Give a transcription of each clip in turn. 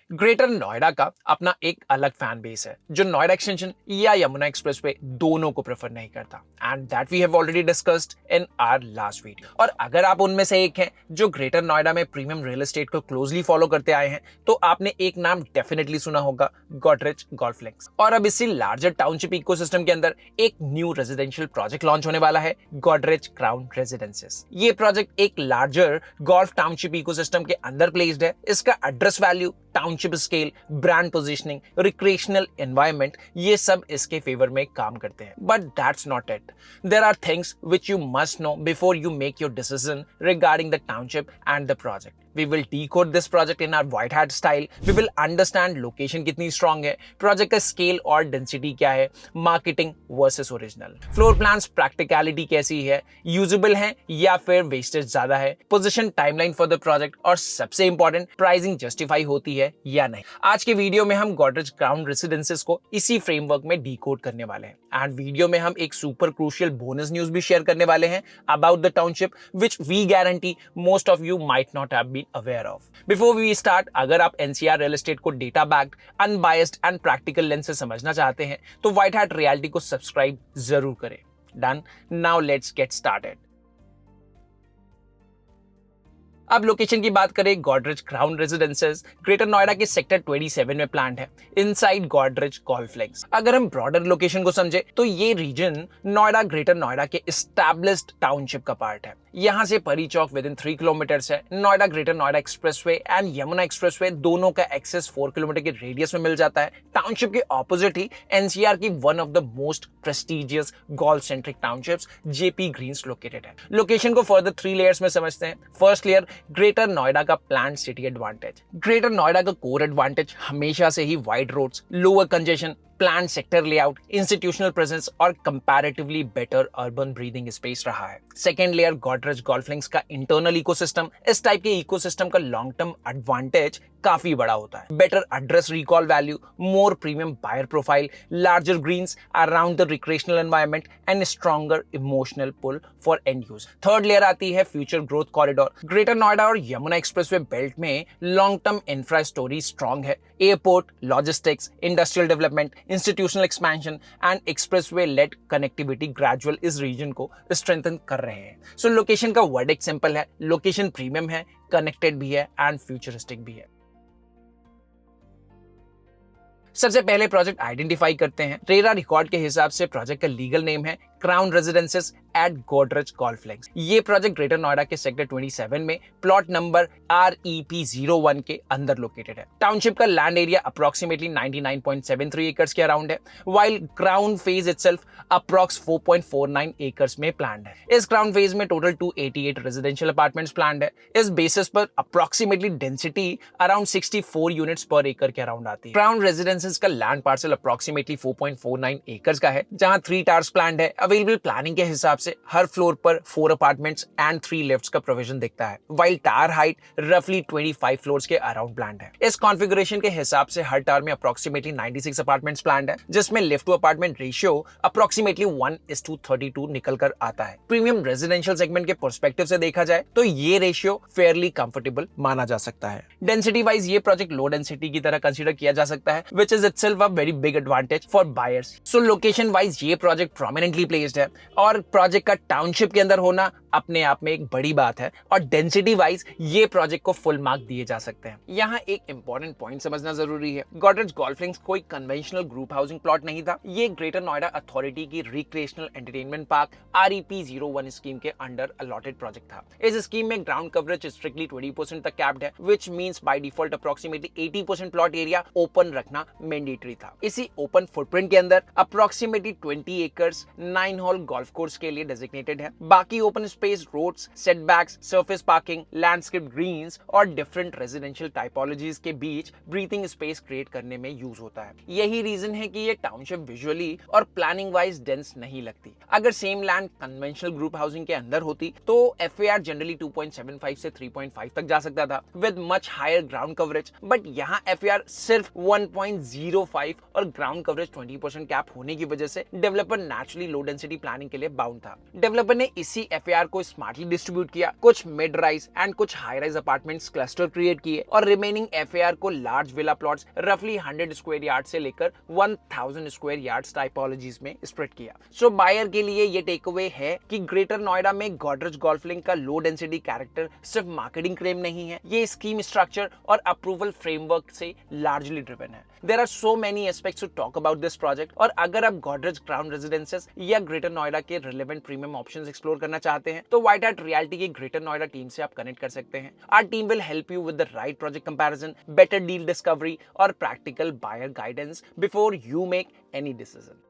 Greater Noida का अपना एक अलग फैन बेस है जो नोएडा एक्सटेंशन या यमुना एक्सप्रेसवे दोनों को प्रेफर नहीं करता, and that we have already discussed in our last video. और अगर आप उनमें से एक हैं जो ग्रेटर नोएडा में प्रीमियम रियल एस्टेट को क्लोजली फॉलो करते आए हैं, तो आपने एक नाम डेफिनेटली सुना होगा, गोडरेज गोल्फ लिंक्स। और अब इसी लार्जर टाउनशिप इकोसिस्टम के अंदर एक न्यू रेजिडेंशियल प्रोजेक्ट लॉन्च होने वाला है, गोडरेज क्राउन रेजिडेंसेस। ये प्रोजेक्ट एक लार्जर गोल्फ टाउनशिप इकोसिस्टम के अंदर प्लेस्ड है। इसका address value, township scale, brand positioning, recreational environment, ये सब इसके फेवर में काम करते हैं। But that's not it. There are things which you must know before you make your decision regarding the township and the project. We will decode this project in our white hat style. We will understand location कितनी strong है, project का scale और density क्या है, marketing versus original, floor plans practicality कैसी है, usable है या फिर wastage ज्यादा है, position timeline for the project, और सबसे important pricing justify होती है या नहीं। आज के वीडियो में हम Godrej Crown Residences को इसी framework में decode करने वाले हैं, and वीडियो में हम एक super crucial bonus news भी share करने वाले हैं about the township which we guarantee most of you might not have been aware of. Before we start, अगर आप NCR रियल एस्टेट को data backed, unbiased and practical lens से समझना चाहते हैं तो व्हाइट हैट रियलिटी को सब्सक्राइब जरूर करें। Done, now let's get started. अब लोकेशन की बात करें, Godrej crown residences greater Noida के सेक्टर 27 में प्लांट है, इनसाइड गोडरेज गोल्फ लिंक्स। अगर हम ब्रॉडर लोकेशन को समझे तो ये रीजन नोएडा ग्रेटर नोएडा के एस्टैब्लिश्ड टाउनशिप का पार्ट है। यहाँ से परी चौक विद इन 3 किलोमीटर्स है। Noida greater Noida expressway and Yamuna expressway दोनों का एक्सेस 4 किलोमीटर के रेडियस में मिल जाता है। टाउनशिप के ऑपोजिट ही एनसीआर की one of the most prestigious golf centric townships Jaypee Greens located है। लोकेशन को फर्दर 3 लेयर्स में समझते हैं। फर्स्ट लेयर, ग्रेटर नोएडा का plan city advantage. Greater Noida का कोर एडवांटेज हमेशा से ही wide roads, lower congestion, plan sector layout, institutional presence और comparatively better urban breathing space रहा है। Second layer, Godrej golf links का इंटरनल इकोसिस्टम। इस टाइप के इकोसिस्टम का लॉन्ग टर्म एडवांटेज काफी बड़ा होता है। Better address recall value, more premium buyer profile, larger greens around the recreational environment and stronger emotional pull for end use. Third layer आती है future growth corridor. Greater Noida और Yamuna expressway belt में long term infrastructure strong है। Airport, logistics, industrial development, institutional expansion and expressway led connectivity gradual इस region को strengthen कर रहे हैं। सो लोकेशन का वर्डिक्ट सिंपल है, लोकेशन प्रीमियम है, कनेक्टेड भी है एंड फ्यूचरिस्टिक भी है। सबसे पहले प्रोजेक्ट आइडेंटिफाई करते हैं। रेरा रिकॉर्ड के हिसाब से प्रोजेक्ट का लीगल नेम है crown residences at Godrej golf links. ये प्रोजेक्ट ग्रेटर नोएडा के सेक्टर 27 में प्लॉट नंबर REP01 के अंदर लोकेटेड है। टाउनशिप का लैंड एरिया अप्रोक्सीमेटली 99.73 एकर्स के अराउंड है, while crown phase itself approx 4.49 acres में प्लान्ड है। इस क्राउन फेज में टोटल 288 रेजिडेंशियल अपार्टमेंट्स प्लान्ड है। इस बेसिस पर अप्रोक्सीमेटली डेंसिटी अराउंड 64 यूनिट्स पर एकड़ के अराउंड आती है। क्राउन रेजिडेंसेस का लैंड पार्सल अप्रोक्सीमेटली 4.49 एकर्स का है, जहां 3 टावर्स प्लान्ड है। अवेलेबल प्लानिंग के हिसाब से हर फ्लोर पर 4 अपार्टमेंट्स एंड 3 लिफ्ट्स का प्रोविजन दिखता है, व्हाइल टावर हाइट रफली 25 फ्लोर्स के अराउंड प्लान्ड है। इस कॉन्फ़िगरेशन के हिसाब से हर टावर में अप्रोक्सीमेटली 96 अपार्टमेंट्स प्लान्ड है, जिसमें lift to apartment ratio approximately 1:32 निकल कर आता है। प्रीमियम रेजिडेंशियल सेगमेंट के पर्सपेक्टिव से देखा जाए तो ये रेशियो फेयरली कंफर्टेबल माना जा सकता है। डेंसिटी वाइज ये प्रोजेक्ट लो डेंसिटी की तरह कंसीडर किया जा सकता है, which is itself a very big advantage for buyers. So location wise ये प्रोजेक्ट प्रोमिनेंटली प्लेस्ड है और प्रोजेक्ट का टाउनशिप के अंदर होना अपने आप में एक बड़ी बात है, और डेंसिटी वाइज ये प्रोजेक्ट को फुल मार्क दिए जा सकते हैं। यहाँ एक इंपॉर्टेंट पॉइंट समझना जरूरी है, गोडरेज गोल्फ लिंक्स कोई कन्वेंशनल ग्रुप हाउसिंग प्लॉट नहीं था। ये ग्रेटर नोएडा अथॉरिटी की recreational entertainment park REP01 scheme के अंडर अलॉटेड प्रोजेक्ट था। इस स्कीम में ग्राउंड कवरेज स्ट्रिक्टली 20% तक कैप्ड है, which means by default approximately 80% plot area open रखना मैंडेटरी था। इसी ओपन फुटप्रिंट के अंदर approximately 20 acres 9 hole golf course के लिए डेजिग्नेटेड है। बाकी open space, roads, setbacks, surface parking, landscape greens और डिफरेंट रेजिडेंशियल टाइपोलॉजीज के बीच ब्रीथिंग स्पेस क्रिएट करने में यूज होता है। यही रीजन है कि ये टाउनशिप विजुअली और प्लानिंग वाइज डेंस नहीं लगती। अगर same land conventional group housing के अंदर होती तो FAR जनरली 2.75 से 3.5 तक जा सकता था with much higher ground coverage, but यहाँ FAR सिर्फ 1.05 और ग्राउंड कवरेज 20% कैप होने की वजह से developer naturally low density planning के लिए बाउंड था। डेवलपर ने इसी FAR को स्मार्टली डिस्ट्रीब्यूट किया, कुछ मिड राइज एंड कुछ high rise apartments cluster create किए और रिमेनिंग FAR को लार्ज विला प्लॉट्स रफली 100 स्क्वायर यार्ड से लेकर 1000 स्क्वायर यार्ड्स टाइपोलॉजीज में स्प्रेड किया। सो बायर के लिए ये टेक अवे है कि ग्रेटर नोएडा में गोदरेज गोल्फ लिंक का लो डेंसिटी कैरेक्टर सिर्फ मार्केटिंग क्लेम नहीं है, ये स्कीम स्ट्रक्चर और अप्रूवल फ्रेमवर्क से लार्जली ड्रिवन है। There are so many aspects to talk about this project और अगर आप गोदरेज क्राउन रेजिडेंसेस या ग्रेटर नोएडा के रिलेवेंट प्रीमियम ऑप्शंस एक्सप्लोर करना चाहते हैं तो व्हाइट हैट रियल्टी की ग्रेटर नोएडा टीम से आप कनेक्ट कर सकते हैं। Our team will help you with the right project comparison, better deal discovery और practical buyer guidance before you make any decision।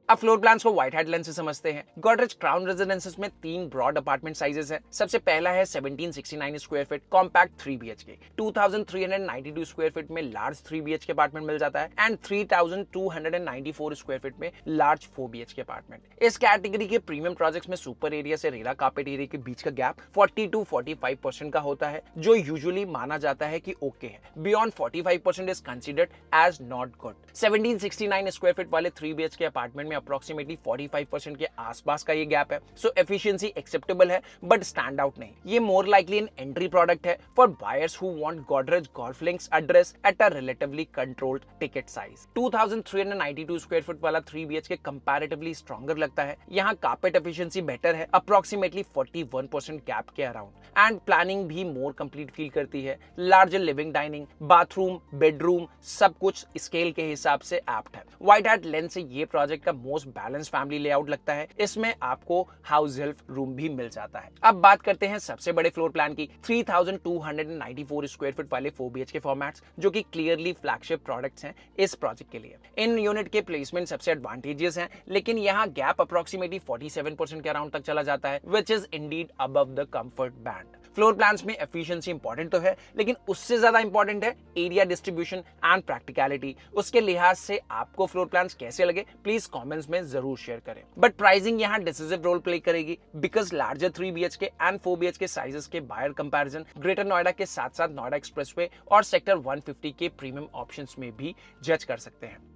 अब फ्लोर प्लान्स को व्हाइट हैट लेंस से समझते हैं। गोदरेज क्राउन रेजिडेंसेस में 3 ब्रॉड अपार्टमेंट साइजेस हैं। सबसे पहला है 1769 square feet compact 3 BHK, 2392 square feet में लार्ज 3 BHK अपार्टमेंट मिल जाता है एंड 3294 स्क्वायर फीट में लार्ज 4 BHK अपार्टमेंट। इस कैटेगरी के प्रीमियम प्रोजेक्ट्स में सुपर एरिया से रेला कार्पेट एरिया के बीच का गैप 40 to 45% का होता है, जो यूजुअली माना जाता है कि ओके है। Beyond 45% is considered as not good. 1769 square feet वाले 3 BHK अपार्टमेंट में अप्रोक्सीमेटली 45% के आसपास का ये गैप है, सो एफिशिएंसी एक्सेप्टेबल है बट स्टैंड आउट नहीं। ये more likely an entry product है for buyers who want Godrej golf links address at a relatively controlled ticket size. 2392 square foot वाला 3 BHK कंपैरेटिवली स्ट्रॉन्गर लगता है। यहाँ कार्पेट एफिशिएंसी बेटर है, approximately 41% gap के around and planning भी more complete feel करती है। Larger living, dining, bathroom, bedroom सब कुछ स्केल के हिसाब से एप्ट है। व्हाइट हैट लेंस से ये प्रोजेक्ट का मोस्ट बैलेंस फैमिली लेआउट लगता है। इसमें आपको हाउस हेल्प रूम भी मिल जाता है। अब बात करते हैं सबसे बड़े फ्लोर प्लान की। 3294 स्क्वायर फीट वाले 4 BHK फॉर्मेट्स जो कि क्लियरली फ्लैगशिप प्रोडक्ट्स हैं इस प्रोजेक्ट के लिए। इन यूनिट के प्लेसमेंट सबसे एडवांटेजेस हैं, लेकिन यहाँ गैप अप्रोक्सीमेटली 47% के अराउंड तक चला जाता है, which is Indeed above the comfort band. Floor plans में एफिशिएंसी इंपॉर्टेंट तो है, लेकिन उससे ज्यादा इंपॉर्टेंट है एरिया डिस्ट्रीब्यूशन एंड प्रैक्टिकलिटी। उसके लिहाज से आपको फ्लोर प्लान्स कैसे लगे प्लीज कमेंट्स में जरूर शेयर करें। बट प्राइसिंग यहाँ डिसिसिव रोल प्ले करेगी because larger 3 BHK and 4 BHK sizes के बायर कंपैरिजन ग्रेटर नोएडा के साथ साथ नोएडा एक्सप्रेसवे और सेक्टर 150 के प्रीमियम ऑप्शंस में भी जज कर सकते हैं।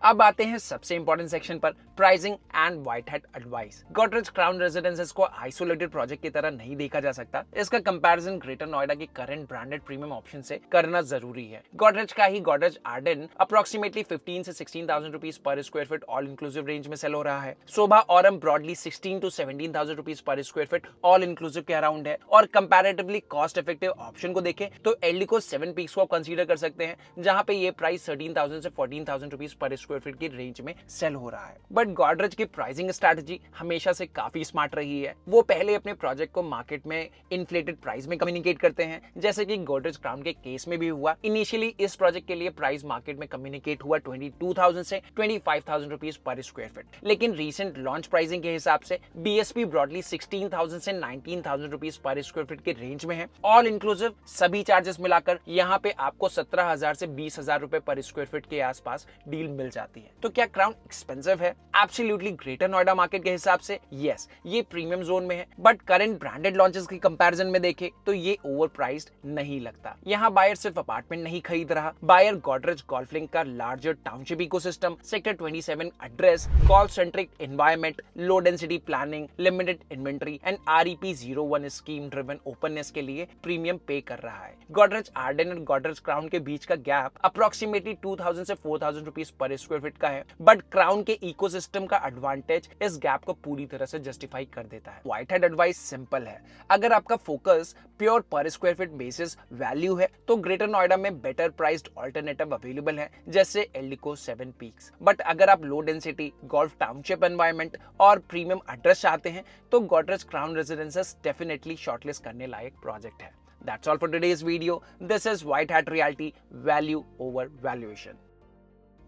अब आते हैं सबसे इंपॉर्टेंट सेक्शन पर, pricing and white hat advice. Godrej crown residences को आइसोलेटेड प्रोजेक्ट की तरह नहीं देखा जा सकता। इसका कंपैरिजन ग्रेटर नोएडा के करंट ब्रांडेड प्रीमियम ऑप्शन से करना जरूरी है। गोदरेज का ही गोदरेज आर्डन अप्रोक्सीमेटली 15 से 16,000 रुपीज पर square feet all inclusive range में सेल हो रहा है। Sobha Aurum broadly 16 to 17,000 rupees पर स्क्वायर फीट ऑल इंक्लूसिव के अराउंड है। और कंपैरेटिवली कॉस्ट इफेक्टिव ऑप्शन को देखें तो एल्डिको 7 पीक्स को कंसीडर कर सकते हैं, जहां पे ये प्राइस 13,000 से 14,000 रुपीज पर स्क्वायर फीट की रेंज में सेल हो रहा है। बट गोदरेज की प्राइसिंग स्ट्रैटेजी हमेशा से काफी स्मार्ट रही है। वो पहले अपने प्रोजेक्ट को मार्केट में इन्फ्लेटेड प्राइस में कम्युनिकेट करते हैं, जैसे कि गोदरेज क्राउन के केस में भी हुआ। इनिशियली इस प्रोजेक्ट के लिए प्राइस मार्केट में कम्युनिकेट हुआ 22,000 से 25,000 रुपीज पर स्क्वायर फीट, लेकिन रीसेंट लॉन्च प्राइसिंग के हिसाब से BSP ब्रॉडली 16,000 से 19,000 रुपीज पर स्क्वायर फीट के रेंज में है। ऑल इंक्लूसिव सभी चार्जेस मिलाकर यहाँ पे आपको 17,000 से 20,000 रुपए पर स्क्वायर फीट के आसपास डील मिल जाती है। तो क्या क्राउन एक्सपेंसिव है? एब्सोल्युटली ग्रेटर नोएडा मार्केट के हिसाब से यस, ये प्रीमियम जोन में है, बट करंट ब्रांडेड लॉन्चेस के कंपैरिजन में देखें तो ये ओवर प्राइस्ड नहीं लगता। यहाँ बायर सिर्फ अपार्टमेंट नहीं खरीद रहा, बायर गोदरेज गोल्फ लिंक का larger township ecosystem, sector 27 address, golf centric environment, low density planning, limited inventory and REP 01 scheme driven openness के लिए प्रीमियम पे कर रहा है। गोदरेज आर्डन और गोदरेज क्राउन के बीच का गैप अप्रोक्सीमेटली 2,000 से 4,000 रुपीज पर स्क्वायर फीट का है, बट क्राउन के इकोसिस्टम का एडवांटेज इस गैप को पूरी तरह से जस्टिफाई कर देता है। व्हाइट हैट एडवाइस सिंपल है, अगर आपका फोकस प्योर पर स्क्वायर फीट बेसिस वैल्यू है तो ग्रेटर नोएडा में बेटर प्राइस्ड ऑल्टरनेटिव अवेलेबल है, जैसे एल्डिको 7 पीक्स। बट अगर आप low density golf township environment और प्रीमियम एड्रेस चाहते हैं तो Godrej crown residences definitely shortlist करने लायक प्रोजेक्ट है। That's all for today's video. This is White Hat Realty, value over valuation.